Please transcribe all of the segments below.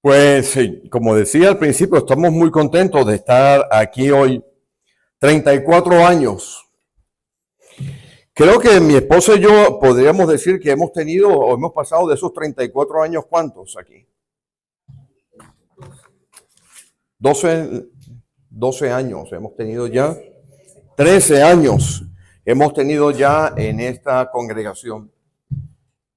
Pues sí, como decía al principio, estamos muy contentos de estar aquí hoy. 34 años. Creo que mi esposa y yo podríamos decir que hemos tenido o hemos pasado de esos 34 años, ¿cuántos aquí? 12 años hemos tenido ya. 13 años hemos tenido ya en esta congregación.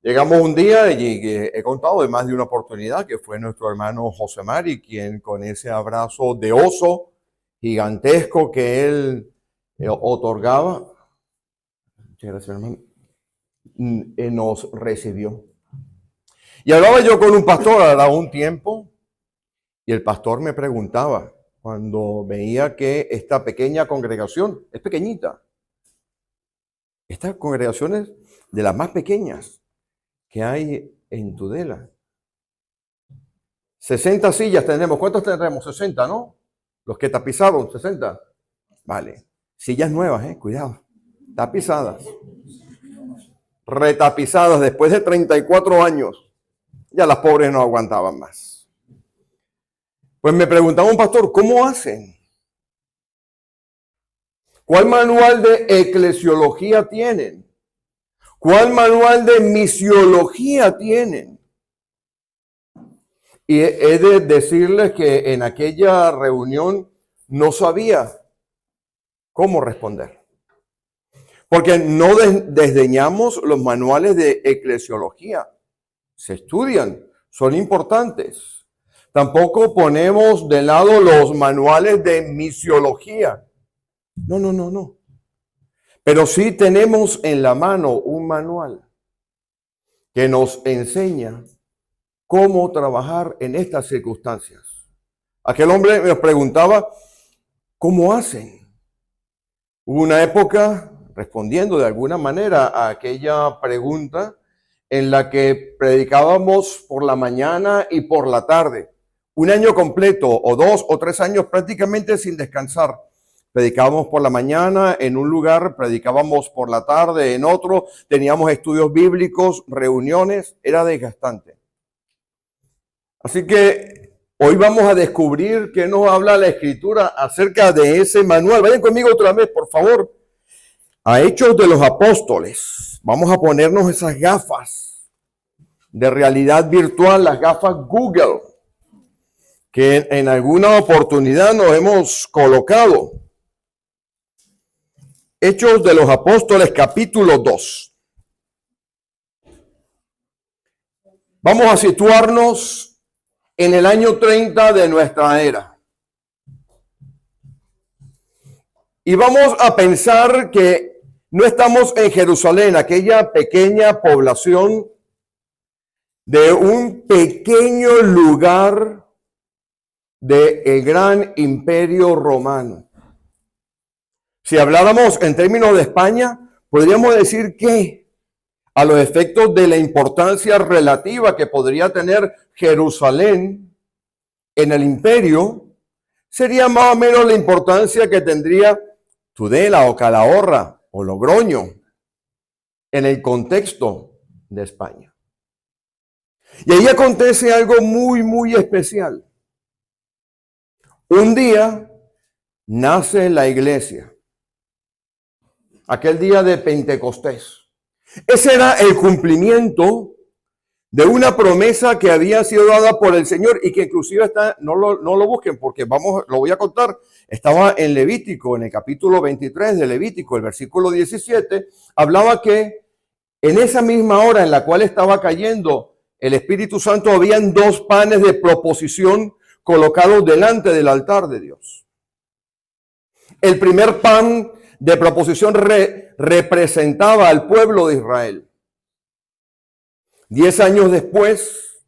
Llegamos un día y he contado de más de una oportunidad que fue nuestro hermano José Mari quien con ese abrazo de oso gigantesco que él otorgaba, muchas gracias, hermano, nos recibió. Y hablaba yo con un pastor hace un tiempo y el pastor me preguntaba cuando veía que esta pequeña congregación, es pequeñita, esta congregación es de las más pequeñas que hay en Tudela. 60 sillas tenemos. ¿Cuántas tendremos? 60, ¿no? Los que tapizaron, 60. Vale. Sillas nuevas, cuidado. Tapizadas. Retapizadas después de 34 años. Ya las pobres no aguantaban más. Pues me preguntaba un pastor, ¿cómo hacen? ¿Cuál manual de eclesiología tienen? ¿Cuál manual de misiología tienen? Y he de decirles que en aquella reunión no sabía cómo responder. Porque no desdeñamos los manuales de eclesiología. Se estudian, son importantes. Tampoco ponemos de lado los manuales de misiología. No. Pero sí tenemos en la mano un manual que nos enseña cómo trabajar en estas circunstancias. Aquel hombre me preguntaba, ¿cómo hacen? Hubo una época, respondiendo de alguna manera a aquella pregunta, en la que predicábamos por la mañana y por la tarde. Un año completo, o 2 o 3 años prácticamente sin descansar. Predicábamos por la mañana en un lugar, predicábamos por la tarde en otro, teníamos estudios bíblicos, reuniones, era desgastante. Así que hoy vamos a descubrir qué nos habla la Escritura acerca de ese manual. Vayan conmigo otra vez, por favor, a Hechos de los Apóstoles. Vamos a ponernos esas gafas de realidad virtual, las gafas Google, que en alguna oportunidad nos hemos colocado. Hechos de los Apóstoles, capítulo 2. Vamos a situarnos en el año 30 de nuestra era. Y vamos a pensar que no estamos en Jerusalén, aquella pequeña población de un pequeño lugar del gran imperio romano. Si habláramos en términos de España, podríamos decir que a los efectos de la importancia relativa que podría tener Jerusalén en el imperio, sería más o menos la importancia que tendría Tudela o Calahorra o Logroño en el contexto de España. Y ahí acontece algo muy, muy especial. Un día nace la iglesia. Aquel día de Pentecostés. Ese era el cumplimiento de una promesa que había sido dada por el Señor y que inclusive está, no lo busquen porque lo voy a contar, estaba en Levítico, en el capítulo 23 de Levítico, el versículo 17, hablaba que en esa misma hora en la cual estaba cayendo el Espíritu Santo, habían 2 panes de proposición colocados delante del altar de Dios. El primer pan de proposición representaba al pueblo de Israel. 10 años después,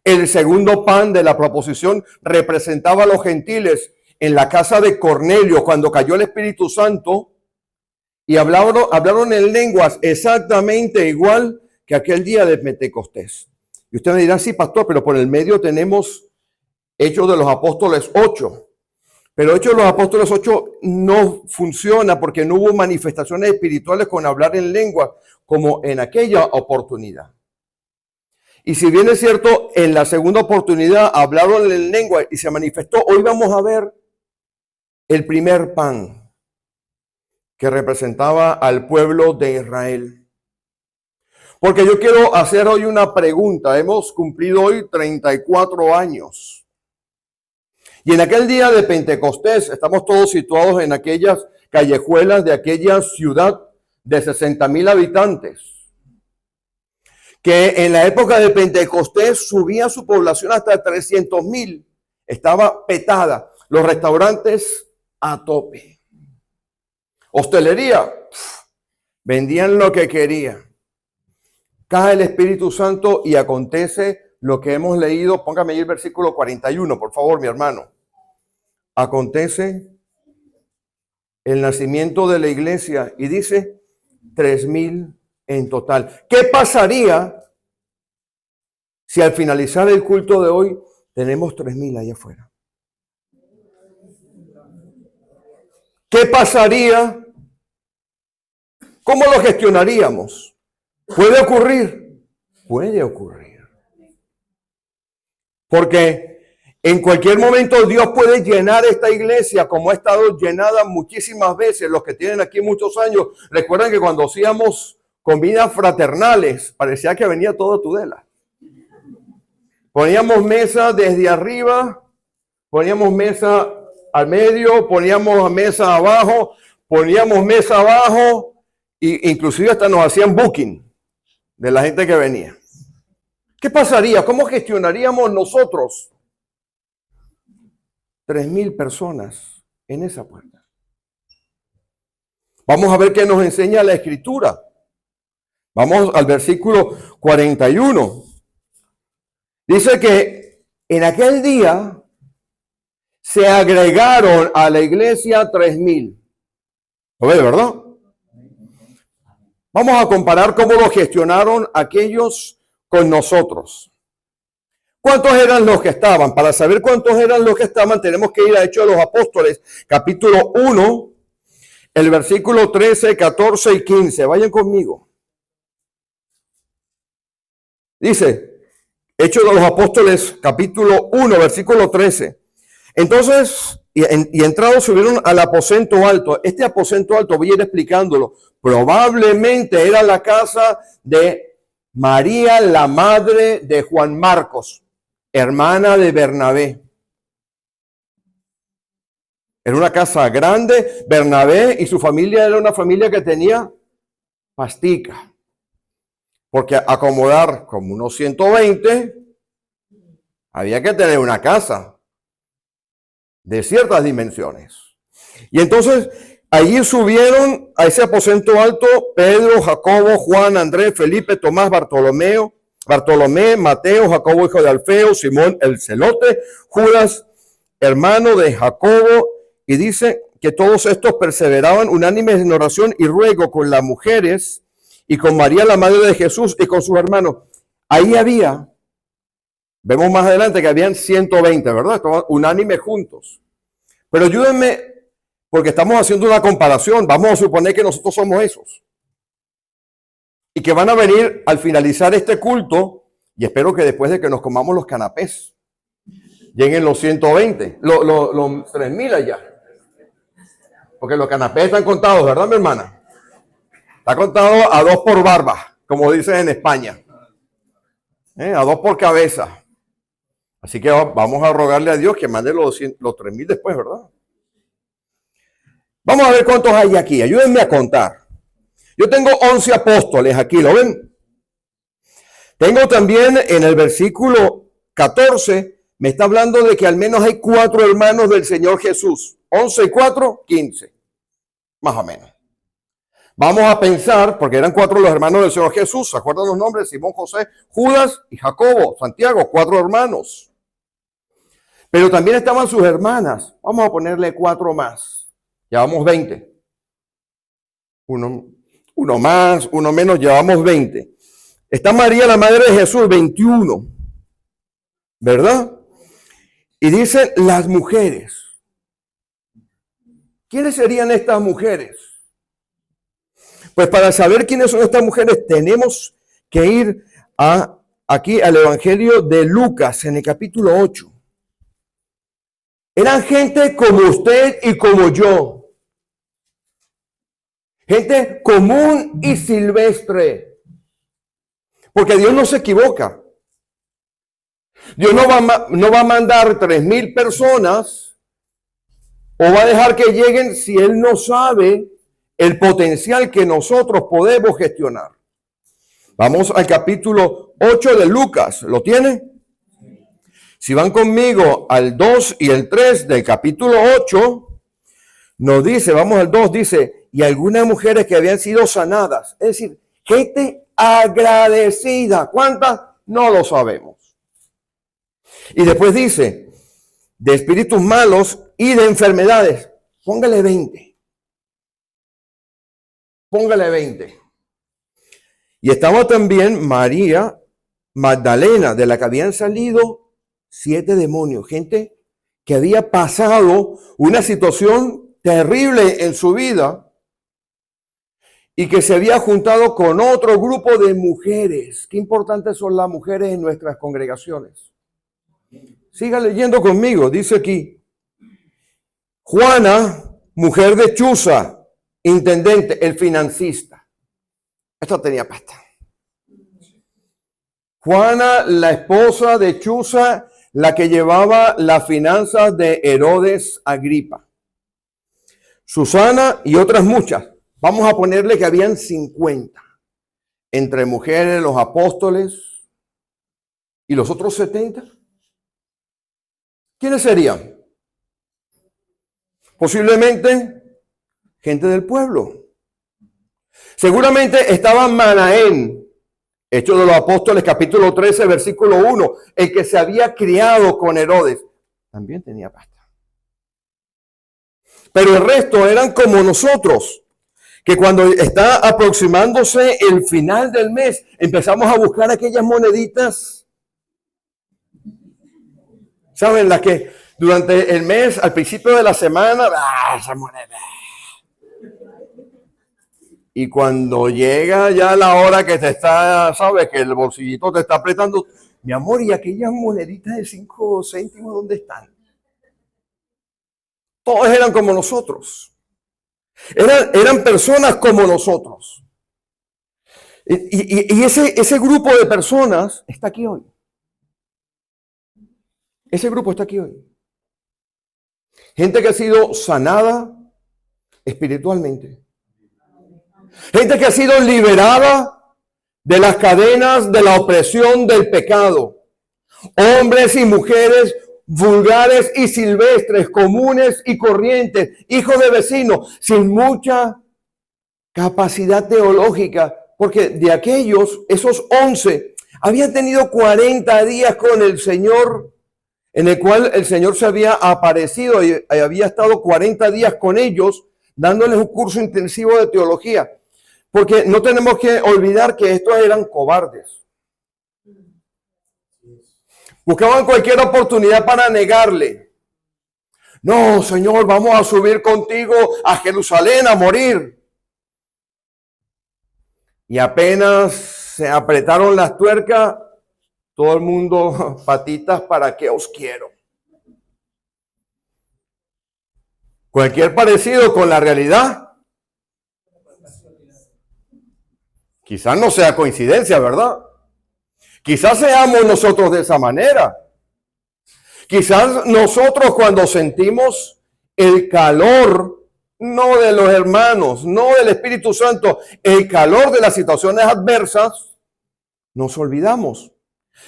el segundo pan de la proposición representaba a los gentiles en la casa de Cornelio cuando cayó el Espíritu Santo y hablaron en lenguas exactamente igual que aquel día de Pentecostés. Y usted me dirá, sí, pastor, pero por el medio tenemos Hechos de los Apóstoles 8. Pero Hechos de los Apóstoles 8 no funciona porque no hubo manifestaciones espirituales con hablar en lengua como en aquella oportunidad. Y si bien es cierto, en la segunda oportunidad hablaron en lengua y se manifestó, hoy vamos a ver el primer pan que representaba al pueblo de Israel. Porque yo quiero hacer hoy una pregunta. Hemos cumplido hoy 34 años. Y en aquel día de Pentecostés, estamos todos situados en aquellas callejuelas de aquella ciudad de 60,000 habitantes, que en la época de Pentecostés subía su población hasta 300,000. Estaba petada. Los restaurantes a tope. Hostelería, vendían lo que querían. Cae el Espíritu Santo y acontece lo que hemos leído. Póngame ahí el versículo 41, por favor, mi hermano. Acontece el nacimiento de la iglesia y dice 3,000 en total. ¿Qué pasaría si al finalizar el culto de hoy tenemos 3,000 allá afuera? ¿Qué pasaría? ¿Cómo lo gestionaríamos? ¿Puede ocurrir? Puede ocurrir. Porque en cualquier momento Dios puede llenar esta iglesia como ha estado llenada muchísimas veces. Los que tienen aquí muchos años, recuerdan que cuando hacíamos comidas fraternales, parecía que venía todo Tudela. Poníamos mesa desde arriba, poníamos mesa al medio, poníamos mesa abajo, poníamos mesa abajo, e inclusive hasta nos hacían booking de la gente que venía. ¿Qué pasaría? ¿Cómo gestionaríamos nosotros 3,000 personas en esa puerta? Vamos a ver qué nos enseña la Escritura. Vamos al versículo 41. Dice que en aquel día se agregaron a la iglesia 3,000. ¿Lo ve, verdad? Vamos a comparar cómo lo gestionaron aquellos con nosotros. ¿Cuántos eran los que estaban? Para saber cuántos eran los que estaban, tenemos que ir a Hechos de los Apóstoles, capítulo 1, el versículo 13, 14 y 15. Vayan conmigo. Dice, Hechos de los Apóstoles, capítulo 1, versículo 13. Entonces, y entrados subieron al aposento alto. Este aposento alto, voy a ir explicándolo. Probablemente era la casa de María, la madre de Juan Marcos, hermana de Bernabé. Era una casa grande. Bernabé y su familia era una familia que tenía pastica. Porque acomodar como unos 120, había que tener una casa de ciertas dimensiones. Y entonces allí subieron a ese aposento alto Pedro, Jacobo, Juan, Andrés, Felipe, Tomás, Bartolomé, Mateo, Jacobo hijo de Alfeo, Simón el celote, Judas, hermano de Jacobo, y dice que todos estos perseveraban unánimes en oración y ruego con las mujeres y con María la madre de Jesús y con sus hermanos. Ahí había, vemos más adelante que habían 120, ¿verdad? Estaban unánimes juntos. Pero ayúdenme, porque estamos haciendo una comparación. Vamos a suponer que nosotros somos esos. Y que van a venir al finalizar este culto, y espero que después de que nos comamos los canapés, lleguen los 120, los 3,000 allá. Porque los canapés están contados, ¿verdad, mi hermana? Está contado a 2 por barba, como dicen en España. A 2 por cabeza. Así que vamos a rogarle a Dios que mande los 3,000 después, ¿verdad? Vamos a ver cuántos hay aquí. Ayúdenme a contar. Yo tengo 11 apóstoles aquí, ¿lo ven? Tengo también en el versículo 14, me está hablando de que al menos hay 4 hermanos del Señor Jesús. 11 y 4, 15. Más o menos. Vamos a pensar, porque eran 4 los hermanos del Señor Jesús. ¿Se acuerdan los nombres? Simón, José, Judas y Jacobo, Santiago, 4 hermanos. Pero también estaban sus hermanas. Vamos a ponerle 4 más. Llevamos 20. Uno más, uno menos, llevamos 20. Está María, la madre de Jesús, 21. ¿Verdad? Y dice las mujeres. ¿Quiénes serían estas mujeres? Pues para saber quiénes son estas mujeres, tenemos que ir a aquí al Evangelio de Lucas en el capítulo 8. Eran gente como usted y como yo. Gente común y silvestre. Porque Dios no se equivoca. Dios no va a mandar 3,000 personas o va a dejar que lleguen si Él no sabe el potencial que nosotros podemos gestionar. Vamos al capítulo 8 de Lucas. ¿Lo tienen? Si van conmigo al 2 y el 3 del capítulo 8, nos dice, vamos al 2, dice, y algunas mujeres que habían sido sanadas. Es decir, gente agradecida. ¿Cuántas? No lo sabemos. Y después dice, de espíritus malos y de enfermedades. Póngale 20. Póngale 20. Y estaba también María Magdalena, de la que habían salido 7 demonios. Gente que había pasado una situación terrible en su vida y que se había juntado con otro grupo de mujeres. Qué importantes son las mujeres en nuestras congregaciones. Siga leyendo conmigo. Dice aquí, Juana, mujer de Chuza, intendente, el financista. Esta tenía pasta. Juana, la esposa de Chuza, la que llevaba las finanzas de Herodes Agripa. Susana y otras muchas. Vamos a ponerle que habían 50. Entre mujeres, los apóstoles y los otros 70. ¿Quiénes serían? Posiblemente gente del pueblo. Seguramente estaba Manaén, Hechos de los Apóstoles, capítulo 13, versículo 1, el que se había criado con Herodes. También tenía pasta. Pero el resto eran como nosotros, que cuando está aproximándose el final del mes, empezamos a buscar aquellas moneditas. ¿Saben? Las que durante el mes, al principio de la semana, esa moneda. Y cuando llega ya la hora que te está, sabes, que el bolsillito te está apretando, mi amor, ¿y aquellas moneditas de 5 céntimos dónde están? Todos eran como nosotros. Eran personas como nosotros. Y ese grupo de personas está aquí hoy. Ese grupo está aquí hoy. Gente que ha sido sanada espiritualmente. Gente que ha sido liberada de las cadenas de la opresión del pecado. Hombres y mujeres vulgares y silvestres, comunes y corrientes, hijos de vecinos, sin mucha capacidad teológica, porque de aquellos, esos 11, habían tenido 40 días con el Señor, en el cual el Señor se había aparecido y había estado 40 días con ellos, dándoles un curso intensivo de teología. Porque no tenemos que olvidar que estos eran cobardes. Buscaban cualquier oportunidad para negarle. No, Señor, vamos a subir contigo a Jerusalén a morir. Y apenas se apretaron las tuercas, todo el mundo, patitas, ¿para qué os quiero? Cualquier parecido con la realidad. Quizás no sea coincidencia, ¿verdad? Quizás seamos nosotros de esa manera. Quizás nosotros cuando sentimos el calor, no de los hermanos, no del Espíritu Santo, el calor de las situaciones adversas, nos olvidamos.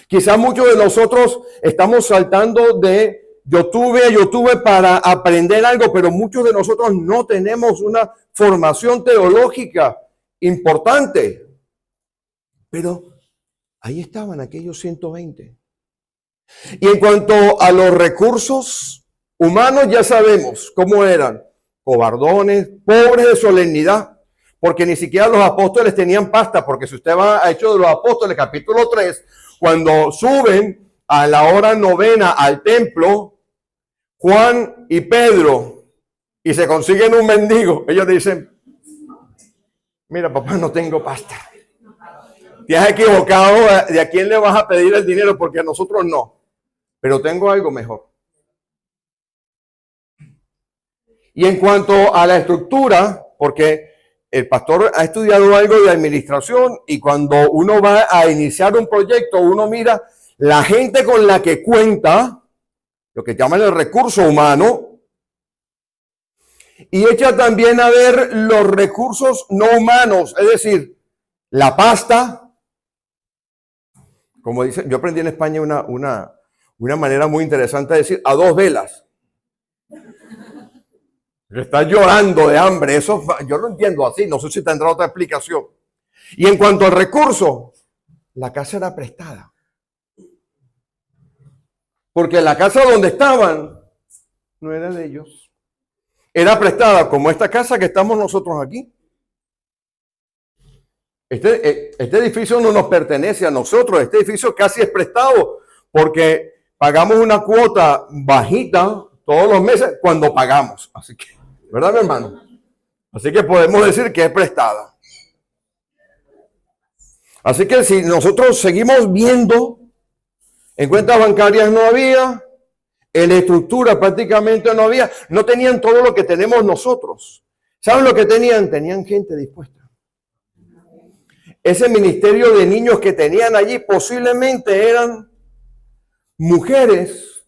Quizás muchos de nosotros estamos saltando de YouTube a YouTube para aprender algo, pero muchos de nosotros no tenemos una formación teológica importante. Pero ahí estaban aquellos 120. Y en cuanto a los recursos humanos, ya sabemos cómo eran. Cobardones, pobres de solemnidad, porque ni siquiera los apóstoles tenían pasta, porque si usted va a Hechos de los Apóstoles, capítulo 3, cuando suben a la hora novena al templo, Juan y Pedro, y se consiguen un mendigo, ellos dicen, mira papá, no tengo pasta. te has equivocado de a quién le vas a pedir el dinero, porque a nosotros no. Pero tengo algo mejor. Y en cuanto a la estructura, porque el pastor ha estudiado algo de administración y cuando uno va a iniciar un proyecto, uno mira la gente con la que cuenta, lo que llaman el recurso humano, y echa también a ver los recursos no humanos, es decir, la pasta. Como dice, yo aprendí en España una manera muy interesante de decir a dos velas. Está llorando de hambre, eso yo lo entiendo así, no sé si tendrá otra explicación. Y en cuanto al recurso, la casa era prestada. Porque la casa donde estaban no era de ellos. Era prestada, como esta casa que estamos nosotros aquí. Este edificio no nos pertenece a nosotros, este edificio casi es prestado porque pagamos una cuota bajita todos los meses cuando pagamos. Así que, ¿verdad, mi hermano? Así que podemos decir que es prestada. Así que si nosotros seguimos viendo, en cuentas bancarias no había, en la estructura prácticamente no había, no tenían todo lo que tenemos nosotros. ¿Saben lo que tenían? Tenían gente dispuesta. Ese ministerio de niños que tenían allí posiblemente eran mujeres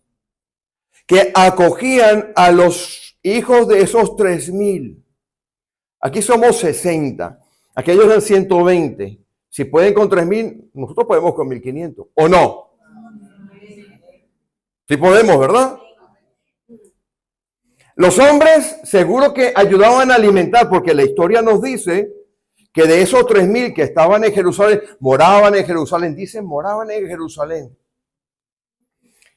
que acogían a los hijos de esos 3,000. Aquí somos 60, aquellos eran 120. Si pueden con 3,000, nosotros podemos con 1,500, ¿o no? Sí podemos, ¿verdad? Los hombres seguro que ayudaban a alimentar, porque la historia nos dice que de esos 3,000 que estaban en Jerusalén, moraban en Jerusalén, dicen moraban en Jerusalén.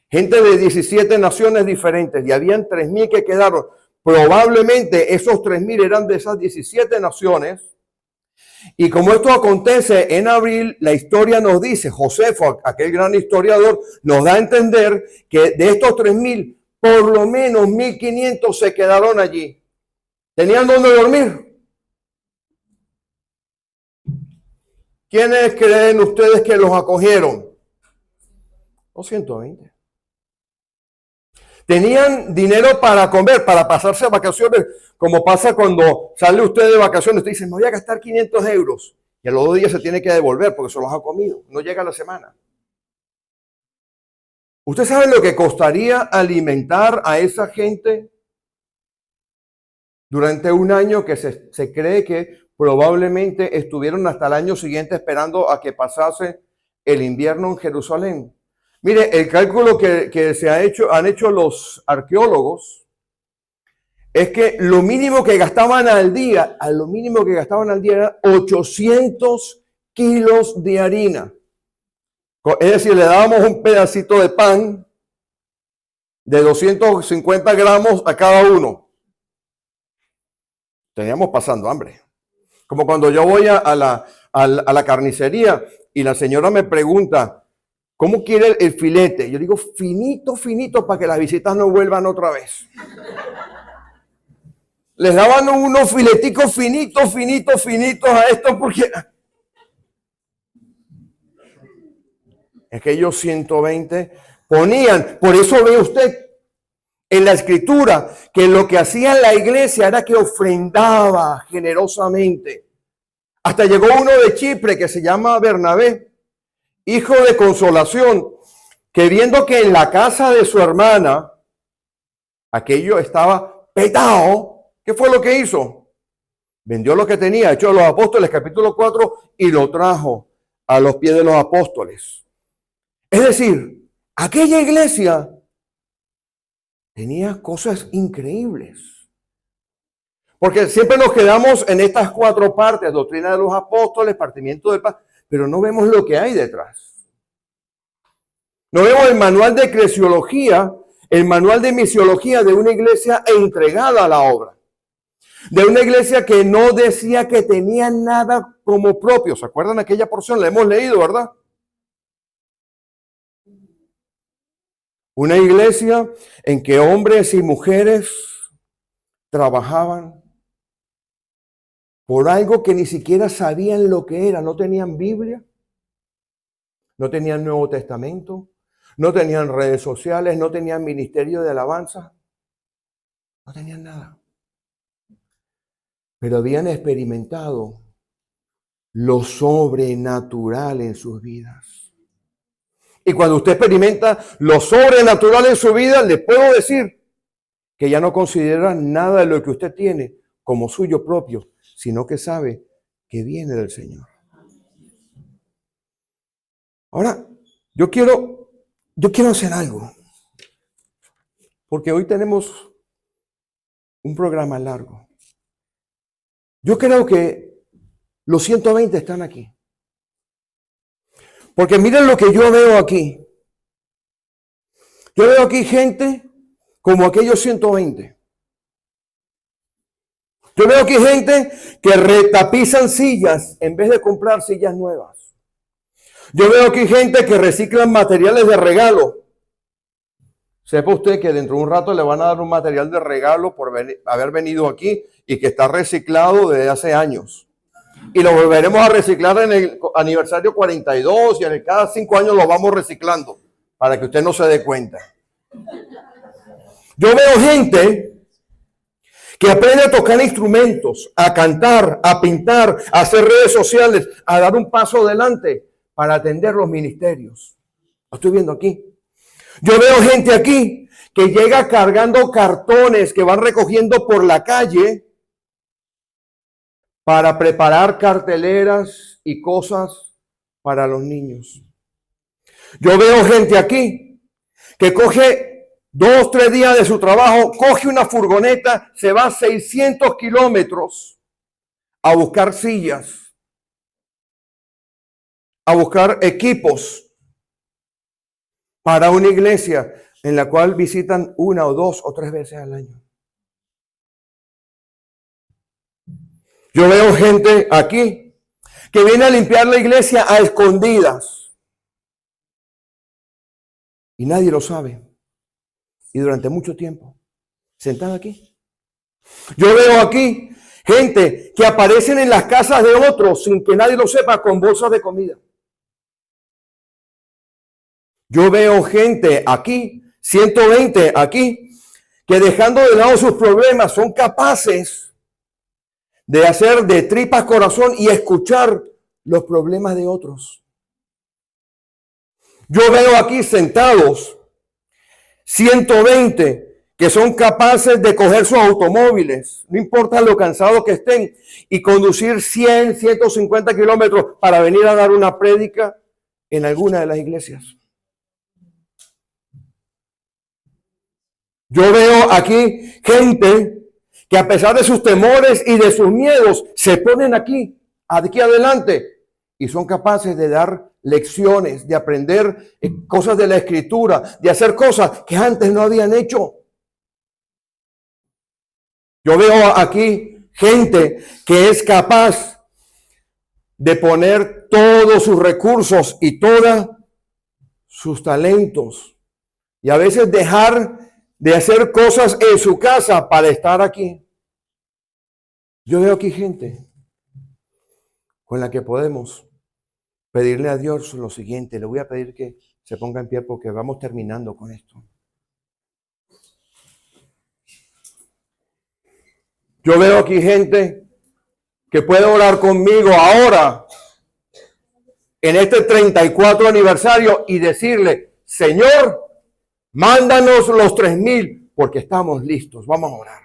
Gente de 17 naciones diferentes, y habían 3,000 que quedaron. Probablemente esos 3,000 eran de esas 17 naciones. Y como esto acontece en abril, la historia nos dice, Josefo, aquel gran historiador, nos da a entender que de estos 3,000, por lo menos 1,500 se quedaron allí. ¿Tenían dónde dormir? ¿Quiénes creen ustedes que los acogieron? 220. Tenían dinero para comer, para pasarse a vacaciones, como pasa cuando sale usted de vacaciones. Usted dice, me voy a gastar 500 euros. Y a los 2 días se tiene que devolver porque se los ha comido. No llega la semana. ¿Usted sabe lo que costaría alimentar a esa gente durante un año que se cree que probablemente estuvieron hasta el año siguiente esperando a que pasase el invierno en Jerusalén? Mire, el cálculo que han hecho los arqueólogos es que lo mínimo que gastaban al día, eran 800 kilos de harina. Es decir, le dábamos un pedacito de pan de 250 gramos a cada uno. Teníamos pasando hambre. Como cuando yo voy a la carnicería y la señora me pregunta, ¿cómo quiere el filete? Yo digo, finito, finito, para que las visitas no vuelvan otra vez. Les daban unos fileticos finitos, finitos, finitos a esto porque... Aquellos 120 ponían, por eso ve usted en la escritura que lo que hacía la iglesia era que ofrendaba generosamente. Hasta llegó uno de Chipre que se llama Bernabé, hijo de Consolación, que viendo que en la casa de su hermana aquello estaba petado, ¿qué fue lo que hizo? Vendió lo que tenía, Hechos de los Apóstoles, capítulo 4, y lo trajo a los pies de los apóstoles. Es decir, aquella iglesia tenía cosas increíbles. Porque siempre nos quedamos en estas 4 partes, doctrina de los apóstoles, partimiento del pan, pero no vemos lo que hay detrás. No vemos el manual de eclesiología, el manual de misiología de una iglesia entregada a la obra. De una iglesia que no decía que tenía nada como propio. ¿Se acuerdan aquella porción? La hemos leído, ¿verdad? Una iglesia en que hombres y mujeres trabajaban por algo que ni siquiera sabían lo que era, no tenían Biblia, no tenían Nuevo Testamento, no tenían redes sociales, no tenían ministerio de alabanza, no tenían nada. Pero habían experimentado lo sobrenatural en sus vidas. Y cuando usted experimenta lo sobrenatural en su vida, le puedo decir que ya no considera nada de lo que usted tiene como suyo propio, sino que sabe que viene del Señor. Ahora, yo quiero hacer algo, porque hoy tenemos un programa largo. Yo creo que los 120 están aquí. Porque miren lo que yo veo aquí. Yo veo aquí gente como aquellos 120. Yo veo aquí gente que retapizan sillas en vez de comprar sillas nuevas. Yo veo aquí gente que reciclan materiales de regalo. Sepa usted que dentro de un rato le van a dar un material de regalo por haber venido aquí y que está reciclado desde hace años. Y lo volveremos a reciclar en el aniversario 42 y en cada 5 años lo vamos reciclando para que usted no se dé cuenta. Yo veo gente que aprende a tocar instrumentos, a cantar, a pintar, a hacer redes sociales, a dar un paso adelante para atender los ministerios. Lo estoy viendo aquí. Yo veo gente aquí que llega cargando cartones que van recogiendo por la calle para preparar carteleras y cosas para los niños. Yo veo gente aquí que coge 2, 3 días de su trabajo, coge una furgoneta, se va 600 kilómetros a buscar sillas, a buscar equipos para una iglesia en la cual visitan 1 o 2 o 3 veces al año. Yo veo gente aquí que viene a limpiar la iglesia a escondidas. Y nadie lo sabe. Y durante mucho tiempo, sentada aquí. Yo veo aquí gente que aparecen en las casas de otros sin que nadie lo sepa con bolsas de comida. Yo veo gente aquí, 120 aquí, que dejando de lado sus problemas son capaces de hacer de tripas corazón y escuchar los problemas de otros. Yo veo aquí sentados 120 que son capaces de coger sus automóviles, no importa lo cansados que estén, y conducir 100, 150 kilómetros para venir a dar una prédica en alguna de las iglesias. Yo veo aquí gente que a pesar de sus temores y de sus miedos, se ponen aquí adelante, y son capaces de dar lecciones, de aprender cosas de la Escritura, de hacer cosas que antes no habían hecho. Yo veo aquí gente que es capaz de poner todos sus recursos y todos sus talentos, y a veces dejar de hacer cosas en su casa para estar aquí. Yo veo aquí gente con la que podemos pedirle a Dios lo siguiente. Le voy a pedir que se ponga en pie porque vamos terminando con esto. Yo veo aquí gente que puede orar conmigo ahora en este 34 aniversario y decirle: Señor, mándanos los 3,000 porque estamos listos. Vamos a orar.